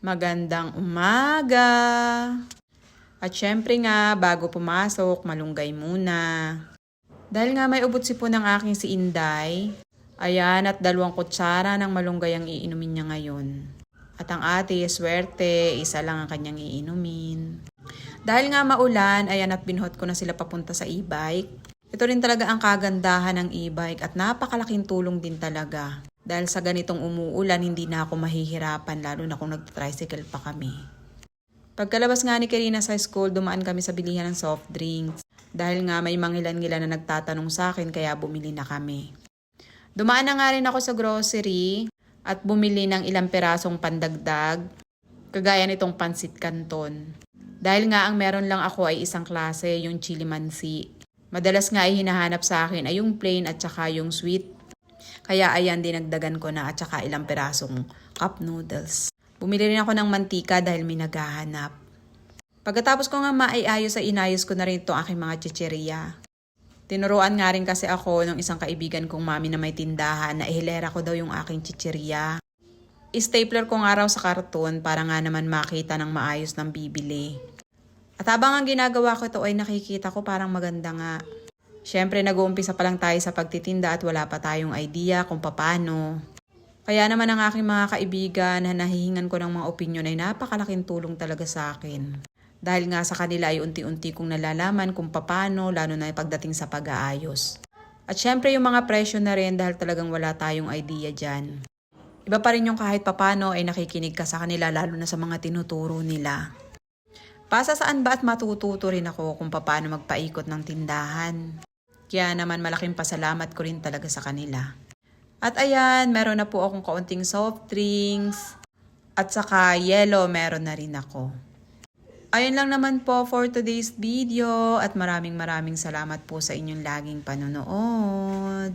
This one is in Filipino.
Magandang umaga! At syempre nga, bago pumasok, malunggay muna. Dahil nga may ubot sipon ng aking si Inday, ayan at 2 kutsara ng malunggay ang iinumin niya ngayon. At ang ate, swerte, isa lang ang kanyang iinumin. Dahil nga maulan, ayan at binuhat ko na sila papunta sa e-bike. Ito rin talaga ang kagandahan ng e-bike at napakalaking tulong din talaga. Dahil sa ganitong umuulan, hindi na ako mahihirapan lalo na kung nag-tricycle pa kami. Pagkalabas nga ni Karina sa school, dumaan kami sa bilihan ng soft drinks. Dahil nga may mangilan-ngilan na nagtatanong sa akin kaya bumili na kami. Dumaan na nga rin ako sa grocery at bumili ng ilang perasong pandagdag. Kagaya nitong pansit canton. Dahil nga ang meron lang ako ay isang klase, yung chili mansi. Madalas nga ay hinahanap sa akin ay yung plain at saka yung sweet. Kaya ayan, dinagdagan ko na at saka ilang perasong cup noodles. Bumili rin ako ng mantika dahil may naghahanap. Pagkatapos ko nga maiayos ay inayos ko na rin itong aking mga chichirya. Tinuruan nga rin kasi ako ng isang kaibigan kong mami na may tindahan na ihilera ko daw yung aking chichirya. I-stapler ko nga raw sa karton para nga naman makita ng maayos ng bibili. At habang ang ginagawa ko ito ay nakikita ko parang maganda nga. Siyempre nag-uumpisa pa lang tayo sa pagtitinda at wala pa tayong idea kung paano. Kaya naman ang aking mga kaibigan na nahihingan ko ng mga opinyon ay napakalaking tulong talaga sa akin. Dahil nga sa kanila ay unti-unti kong nalalaman kung paano, lalo na pagdating sa pag-aayos. At syempre yung mga presyo na rin dahil talagang wala tayong idea dyan. Iba pa rin yung kahit papano ay nakikinig ka sa kanila lalo na sa mga tinuturo nila. Pasa saan ba at matututo rin ako kung paano magpaikot ng tindahan. Kaya naman malaking pasalamat ko rin talaga sa kanila. At ayan, meron na po akong kaunting soft drinks. At saka yellow meron na rin ako. Ayun lang naman po for today's video. At maraming salamat po sa inyong laging panonood.